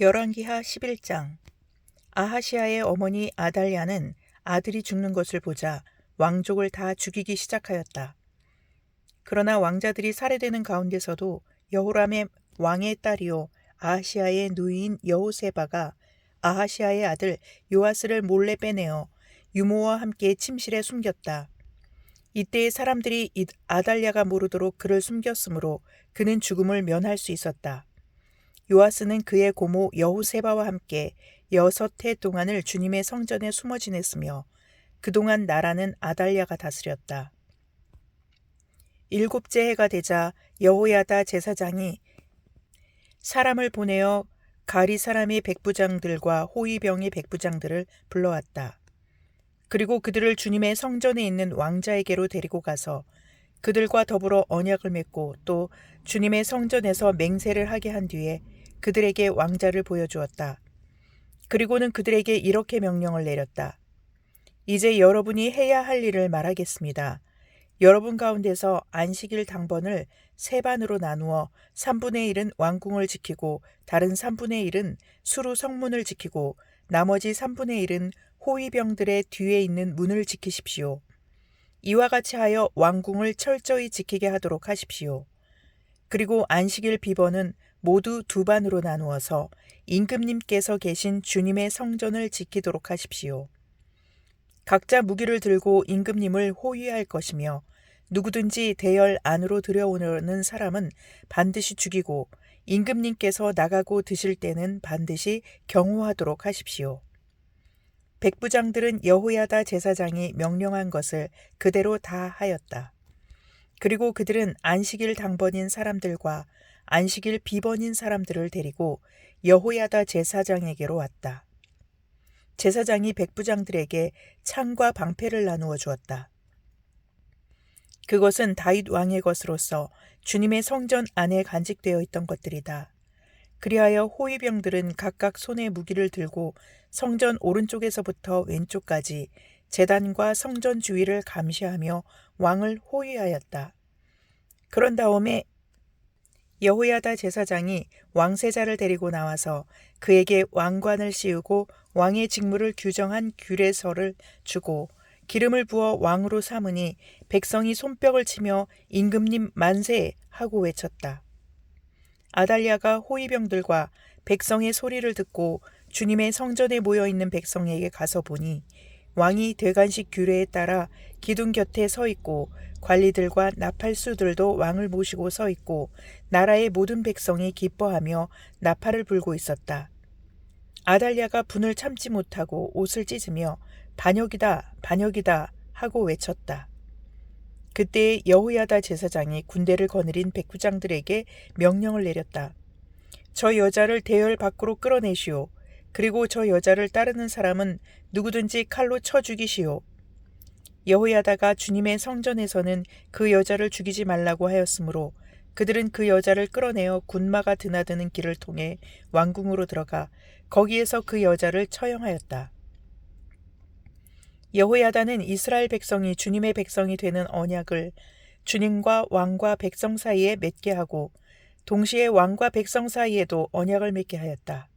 열왕기하 11장. 아하시아의 어머니 아달랴는 아들이 죽는 것을 보자 왕족을 다 죽이기 시작하였다. 그러나 왕자들이 살해되는 가운데서도 여호람의 왕의 딸이요 아하시아의 누이인 여호세바가 아하시아의 아들 요아스를 몰래 빼내어 유모와 함께 침실에 숨겼다. 이때의 사람들이 아달랴가 모르도록 그를 숨겼으므로 그는 죽음을 면할 수 있었다. 요아스는 그의 고모 여호세바와 함께 6해 동안을 주님의 성전에 숨어 지냈으며 그동안 나라는 아달랴가 다스렸다. 7째 해가 되자 여호야다 제사장이 사람을 보내어 가리 사람의 백부장들과 호위병의 백부장들을 불러왔다. 그리고 그들을 주님의 성전에 있는 왕자에게로 데리고 가서 그들과 더불어 언약을 맺고 또 주님의 성전에서 맹세를 하게 한 뒤에 그들에게 왕자를 보여주었다. 그리고는 그들에게 이렇게 명령을 내렸다. 이제 여러분이 해야 할 일을 말하겠습니다. 여러분 가운데서 안식일 당번을 3반으로 나누어 3분의 1은 왕궁을 지키고 다른 3분의 1은 수루 성문을 지키고 나머지 3분의 1은 호위병들의 뒤에 있는 문을 지키십시오. 이와 같이 하여 왕궁을 철저히 지키게 하도록 하십시오. 그리고 안식일 비번은 모두 2반으로 나누어서 임금님께서 계신 주님의 성전을 지키도록 하십시오. 각자 무기를 들고 임금님을 호위할 것이며 누구든지 대열 안으로 들여오는 사람은 반드시 죽이고 임금님께서 나가고 드실 때는 반드시 경호하도록 하십시오. 백부장들은 여호야다 제사장이 명령한 것을 그대로 다 하였다. 그리고 그들은 안식일 당번인 사람들과 안식일 비번인 사람들을 데리고 여호야다 제사장에게로 왔다. 제사장이 백부장들에게 창과 방패를 나누어 주었다. 그것은 다윗 왕의 것으로서 주님의 성전 안에 간직되어 있던 것들이다. 그리하여 호위병들은 각각 손에 무기를 들고 성전 오른쪽에서부터 왼쪽까지 제단과 성전 주위를 감시하며 왕을 호위하였다. 그런 다음에 여호야다 제사장이 왕세자를 데리고 나와서 그에게 왕관을 씌우고 왕의 직무를 규정한 규례서를 주고 기름을 부어 왕으로 삼으니 백성이 손뼉을 치며 임금님 만세 하고 외쳤다. 아달랴가 호위병들과 백성의 소리를 듣고 주님의 성전에 모여있는 백성에게 가서 보니 왕이 대관식 규례에 따라 기둥 곁에 서 있고 관리들과 나팔수들도 왕을 모시고 서 있고 나라의 모든 백성이 기뻐하며 나팔을 불고 있었다. 아달랴가 분을 참지 못하고 옷을 찢으며 반역이다 반역이다 하고 외쳤다. 그때 여호야다 제사장이 군대를 거느린 백부장들에게 명령을 내렸다. 저 여자를 대열 밖으로 끌어내시오. 그리고 저 여자를 따르는 사람은 누구든지 칼로 쳐 죽이시오. 여호야다가 주님의 성전에서는 그 여자를 죽이지 말라고 하였으므로 그들은 그 여자를 끌어내어 군마가 드나드는 길을 통해 왕궁으로 들어가 거기에서 그 여자를 처형하였다. 여호야다는 이스라엘 백성이 주님의 백성이 되는 언약을 주님과 왕과 백성 사이에 맺게 하고 동시에 왕과 백성 사이에도 언약을 맺게 하였다.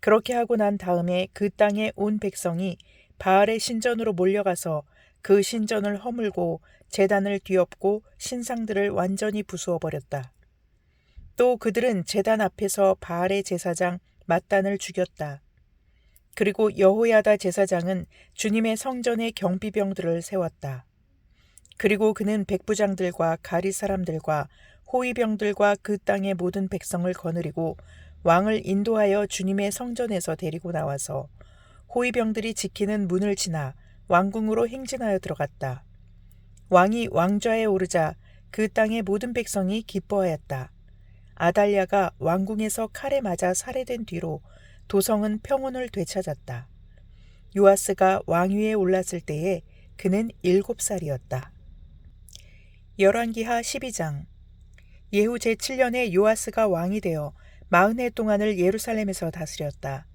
그렇게 하고 난 다음에 그 땅에 온 백성이 바알의 신전으로 몰려가서 그 신전을 허물고 제단을 뒤엎고 신상들을 완전히 부수어 버렸다. 또 그들은 제단 앞에서 바알의 제사장 맏단을 죽였다. 그리고 여호야다 제사장은 주님의 성전에 경비병들을 세웠다. 그리고 그는 백부장들과 가리 사람들과 호위병들과 그 땅의 모든 백성을 거느리고 왕을 인도하여 주님의 성전에서 데리고 나와서 호위병들이 지키는 문을 지나 왕궁으로 행진하여 들어갔다. 왕이 왕좌에 오르자 그 땅의 모든 백성이 기뻐하였다. 아달랴가 왕궁에서 칼에 맞아 살해된 뒤로 도성은 평온을 되찾았다. 요아스가 왕위에 올랐을 때에 그는 7살이었다. 열왕기하 12장. 예후 제7년에 요아스가 왕이 되어 40해 동안을 예루살렘에서 다스렸다.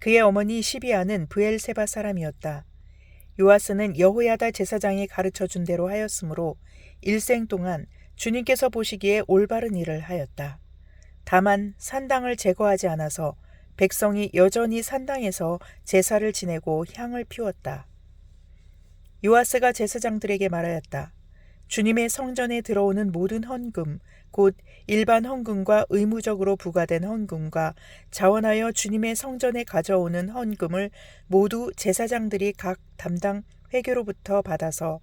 그의 어머니 시비아는 브엘세바 사람이었다. 요아스는 여호야다 제사장이 가르쳐준 대로 하였으므로 일생 동안 주님께서 보시기에 올바른 일을 하였다. 다만 산당을 제거하지 않아서 백성이 여전히 산당에서 제사를 지내고 향을 피웠다. 요아스가 제사장들에게 말하였다. 주님의 성전에 들어오는 모든 헌금, 곧 일반 헌금과 의무적으로 부과된 헌금과 자원하여 주님의 성전에 가져오는 헌금을 모두 제사장들이 각 담당 회계로부터 받아서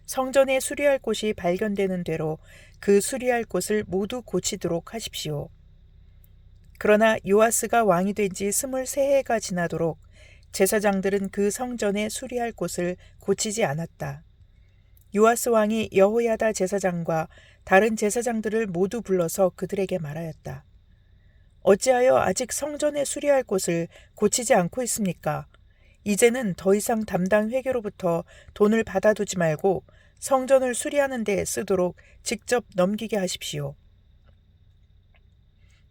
성전에 수리할 곳이 발견되는 대로 그 수리할 곳을 모두 고치도록 하십시오. 그러나 요아스가 왕이 된 지 23해가 지나도록 제사장들은 그 성전에 수리할 곳을 고치지 않았다. 요아스 왕이 여호야다 제사장과 다른 제사장들을 모두 불러서 그들에게 말하였다. 어찌하여 아직 성전에 수리할 곳을 고치지 않고 있습니까? 이제는 더 이상 담당 회계로부터 돈을 받아두지 말고 성전을 수리하는 데 쓰도록 직접 넘기게 하십시오.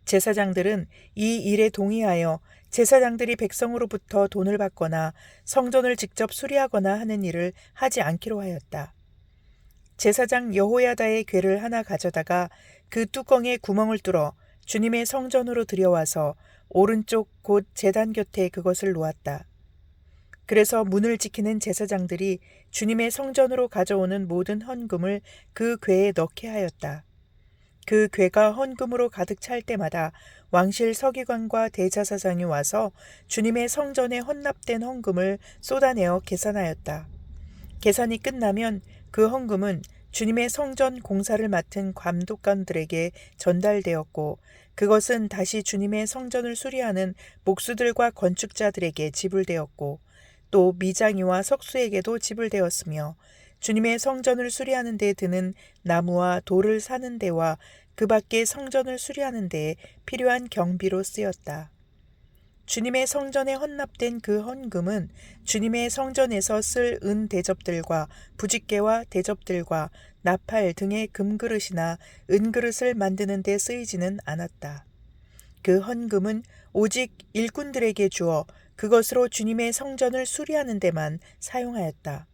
제사장들은 이 일에 동의하여 제사장들이 백성으로부터 돈을 받거나 성전을 직접 수리하거나 하는 일을 하지 않기로 하였다. 제사장 여호야다의 궤를 하나 가져다가 그 뚜껑에 구멍을 뚫어 주님의 성전으로 들여와서 오른쪽 곧 제단 곁에 그것을 놓았다. 그래서 문을 지키는 제사장들이 주님의 성전으로 가져오는 모든 헌금을 그 궤에 넣게 하였다. 그 궤가 헌금으로 가득 찰 때마다 왕실 서기관과 대제사장이 와서 주님의 성전에 헌납된 헌금을 쏟아내어 계산하였다. 계산이 끝나면 그 헌금은 주님의 성전 공사를 맡은 감독관들에게 전달되었고 그것은 다시 주님의 성전을 수리하는 목수들과 건축자들에게 지불되었고 또 미장이와 석수에게도 지불되었으며 주님의 성전을 수리하는 데 드는 나무와 돌을 사는 데와 그 밖에 성전을 수리하는 데에 필요한 경비로 쓰였다. 주님의 성전에 헌납된 그 헌금은 주님의 성전에서 쓸 은 대접들과 부집개와 대접들과 나팔 등의 금그릇이나 은그릇을 만드는 데 쓰이지는 않았다. 그 헌금은 오직 일꾼들에게 주어 그것으로 주님의 성전을 수리하는 데만 사용하였다.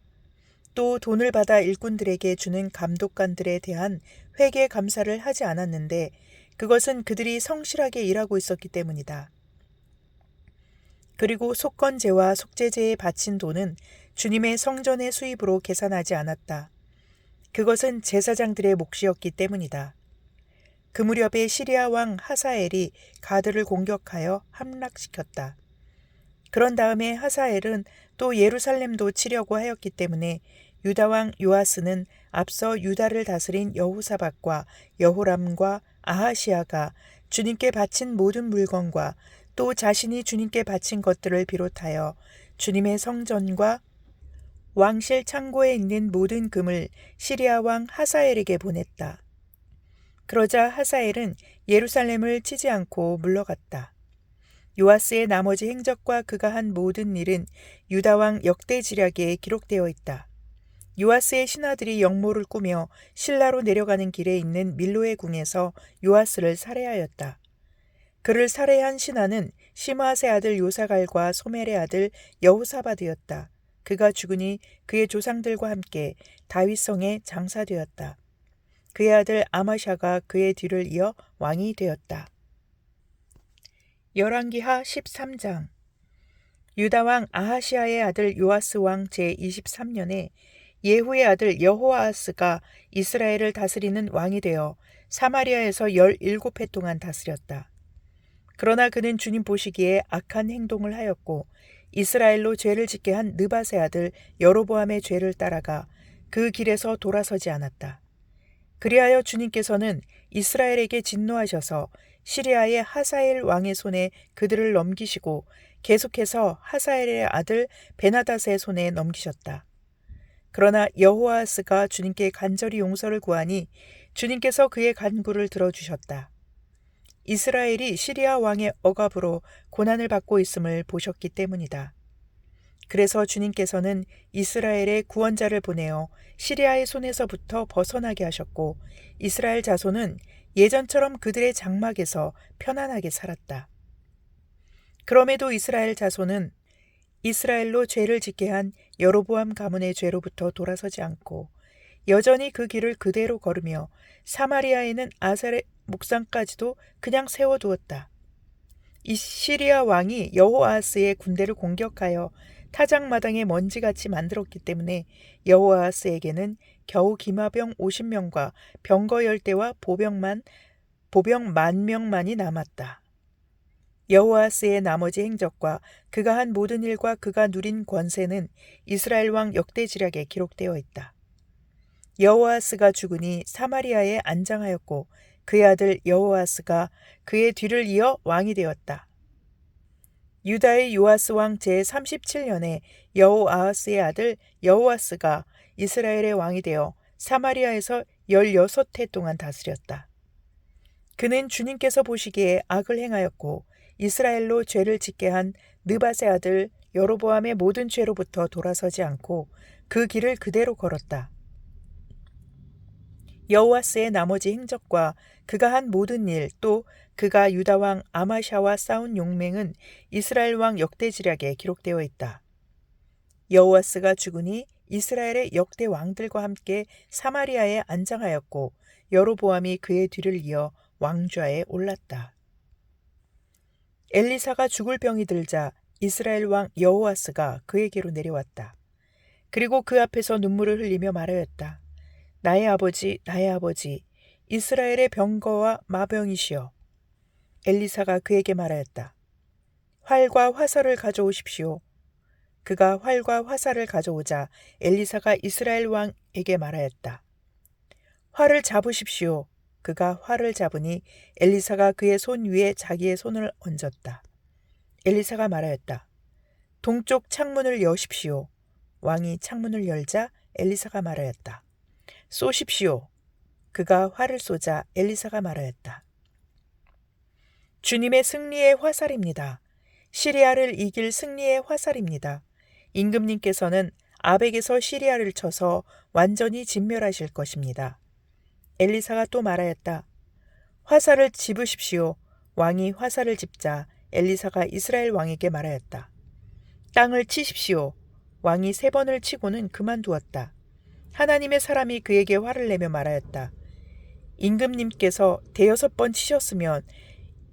또 돈을 받아 일꾼들에게 주는 감독관들에 대한 회계 감사를 하지 않았는데 그것은 그들이 성실하게 일하고 있었기 때문이다. 그리고 속건제와 속죄제에 바친 돈은 주님의 성전의 수입으로 계산하지 않았다. 그것은 제사장들의 몫이었기 때문이다. 그 무렵에 시리아 왕 하사엘이 가드를 공격하여 함락시켰다. 그런 다음에 하사엘은 또 예루살렘도 치려고 하였기 때문에 유다 왕 요아스는 앞서 유다를 다스린 여호사밧과 여호람과 아하시아가 주님께 바친 모든 물건과 또 자신이 주님께 바친 것들을 비롯하여 주님의 성전과 왕실 창고에 있는 모든 금을 시리아 왕 하사엘에게 보냈다. 그러자 하사엘은 예루살렘을 치지 않고 물러갔다. 요아스의 나머지 행적과 그가 한 모든 일은 유다 왕 역대지략에 기록되어 있다. 요아스의 신하들이 영모를 꾸며 실라로 내려가는 길에 있는 밀로의 궁에서 요아스를 살해하였다. 그를 살해한 신하는 시므앗의 아들 요사갈과 소멜의 아들 여호사밧이었다. 그가 죽으니 그의 조상들과 함께 다윗성에 장사되었다. 그의 아들 아마샤가 그의 뒤를 이어 왕이 되었다. 열왕기하 13장. 유다 왕 아하시아의 아들 요아스 왕 제23년에 예후의 아들 여호아하스가 이스라엘을 다스리는 왕이 되어 사마리아에서 17해 동안 다스렸다. 그러나 그는 주님 보시기에 악한 행동을 하였고 이스라엘로 죄를 짓게 한 느밧의 아들 여로보암의 죄를 따라가 그 길에서 돌아서지 않았다. 그리하여 주님께서는 이스라엘에게 진노하셔서 시리아의 하사엘 왕의 손에 그들을 넘기시고 계속해서 하사엘의 아들 베나닷의 손에 넘기셨다. 그러나 여호아하스가 주님께 간절히 용서를 구하니 주님께서 그의 간구를 들어주셨다. 이스라엘이 시리아 왕의 억압으로 고난을 받고 있음을 보셨기 때문이다. 그래서 주님께서는 이스라엘의 구원자를 보내어 시리아의 손에서부터 벗어나게 하셨고 이스라엘 자손은 예전처럼 그들의 장막에서 편안하게 살았다. 그럼에도 이스라엘 자손은 이스라엘로 죄를 짓게 한 여로보암 가문의 죄로부터 돌아서지 않고 여전히 그 길을 그대로 걸으며 사마리아에는 아사렛 목상까지도 그냥 세워두었다. 이 시리아 왕이 여호아하스의 군대를 공격하여 타작마당에 먼지같이 만들었기 때문에 여호아하스에게는 겨우 기마병 50명과 병거 10대와 보병 10,000명만이 남았다. 여호아스의 나머지 행적과 그가 한 모든 일과 그가 누린 권세는 이스라엘 왕 역대지략에 기록되어 있다. 여호아스가 죽으니 사마리아에 안장하였고 그의 아들 여호아스가 그의 뒤를 이어 왕이 되었다. 유다의 요아스 왕 제37년에 여호아하스의 아들 여호아스가 이스라엘의 왕이 되어 사마리아에서 16해 동안 다스렸다. 그는 주님께서 보시기에 악을 행하였고 이스라엘로 죄를 짓게 한 느밧의 아들 여로보암의 모든 죄로부터 돌아서지 않고 그 길을 그대로 걸었다. 여호아스의 나머지 행적과 그가 한 모든 일, 또 그가 유다 왕 아마샤와 싸운 용맹은 이스라엘 왕 역대지략에 기록되어 있다. 여호아스가 죽으니 이스라엘의 역대 왕들과 함께 사마리아에 안장하였고 여로보암이 그의 뒤를 이어 왕좌에 올랐다. 엘리사가 죽을 병이 들자 이스라엘 왕 여호아스가 그에게로 내려왔다. 그리고 그 앞에서 눈물을 흘리며 말하였다. 나의 아버지, 나의 아버지, 이스라엘의 병거와 마병이시여. 엘리사가 그에게 말하였다. 활과 화살을 가져오십시오. 그가 활과 화살을 가져오자 엘리사가 이스라엘 왕에게 말하였다. 활을 잡으십시오. 그가 활을 잡으니 엘리사가 그의 손 위에 자기의 손을 얹었다. 엘리사가 말하였다. 동쪽 창문을 여십시오. 왕이 창문을 열자 엘리사가 말하였다. 쏘십시오. 그가 활을 쏘자 엘리사가 말하였다. 주님의 승리의 화살입니다. 시리아를 이길 승리의 화살입니다. 임금님께서는 아벡에서 시리아를 쳐서 완전히 진멸하실 것입니다. 엘리사가 또 말하였다. 화살을 집으십시오. 왕이 화살을 집자 엘리사가 이스라엘 왕에게 말하였다. 땅을 치십시오. 왕이 3번을 치고는 그만두었다. 하나님의 사람이 그에게 화를 내며 말하였다. 임금님께서 5번 치셨으면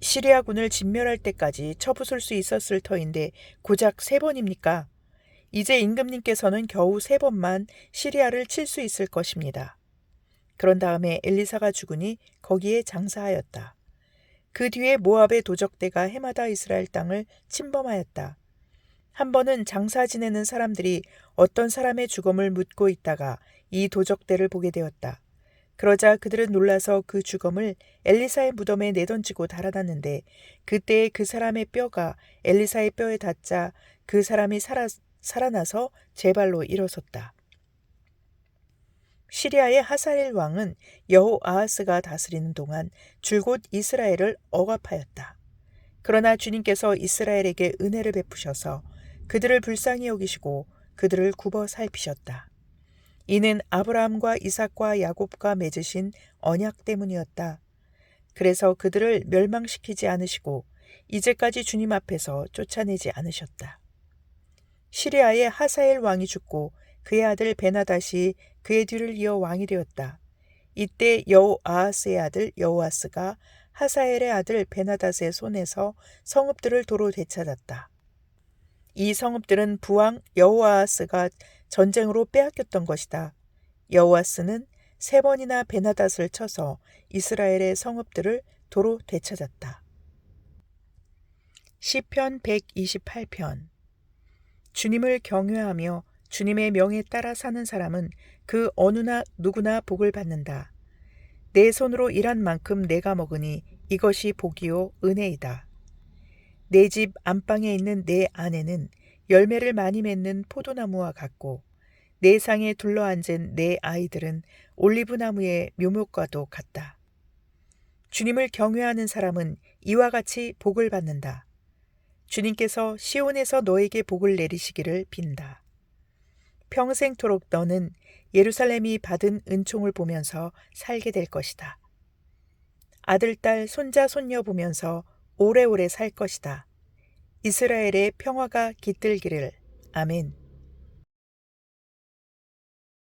시리아군을 진멸할 때까지 쳐부술 수 있었을 터인데 고작 3번입니까? 이제 임금님께서는 겨우 3번만 시리아를 칠 수 있을 것입니다. 그런 다음에 엘리사가 죽으니 거기에 장사하였다. 그 뒤에 모압의 도적대가 해마다 이스라엘 땅을 침범하였다. 한 번은 장사 지내는 사람들이 어떤 사람의 죽음을 묻고 있다가 이 도적대를 보게 되었다. 그러자 그들은 놀라서 그 죽음을 엘리사의 무덤에 내던지고 달아났는데 그때에 그 사람의 뼈가 엘리사의 뼈에 닿자 그 사람이 살아나서 제 발로 일어섰다. 시리아의 하사엘 왕은 여호아하스가 다스리는 동안 줄곧 이스라엘을 억압하였다. 그러나 주님께서 이스라엘에게 은혜를 베푸셔서 그들을 불쌍히 여기시고 그들을 굽어 살피셨다. 이는 아브라함과 이삭과 야곱과 맺으신 언약 때문이었다. 그래서 그들을 멸망시키지 않으시고 이제까지 주님 앞에서 쫓아내지 않으셨다. 시리아의 하사엘 왕이 죽고 그의 아들 베나닷이 그의 뒤를 이어 왕이 되었다. 이때 여호아하스의 아들 여호아스가 하사엘의 아들 베나닷의 손에서 성읍들을 도로 되찾았다. 이 성읍들은 부왕 여호아하스가 전쟁으로 빼앗겼던 것이다. 여호아스는 3번이나 베나닷을 쳐서 이스라엘의 성읍들을 도로 되찾았다. 시편 128편. 주님을 경외하며 주님의 명에 따라 사는 사람은 그 어느 누구나 복을 받는다. 내 손으로 일한 만큼 내가 먹으니 이것이 복이요 은혜이다. 내 집 안방에 있는 내 아내는 열매를 많이 맺는 포도나무와 같고 내 상에 둘러앉은 내 아이들은 올리브나무의 묘목과도 같다. 주님을 경외하는 사람은 이와 같이 복을 받는다. 주님께서 시온에서 너에게 복을 내리시기를 빈다. 평생토록 너는 예루살렘이 받은 은총을 보면서 살게 될 것이다. 아들, 딸, 손자, 손녀 보면서 오래오래 살 것이다. 이스라엘의 평화가 깃들기를. 아멘.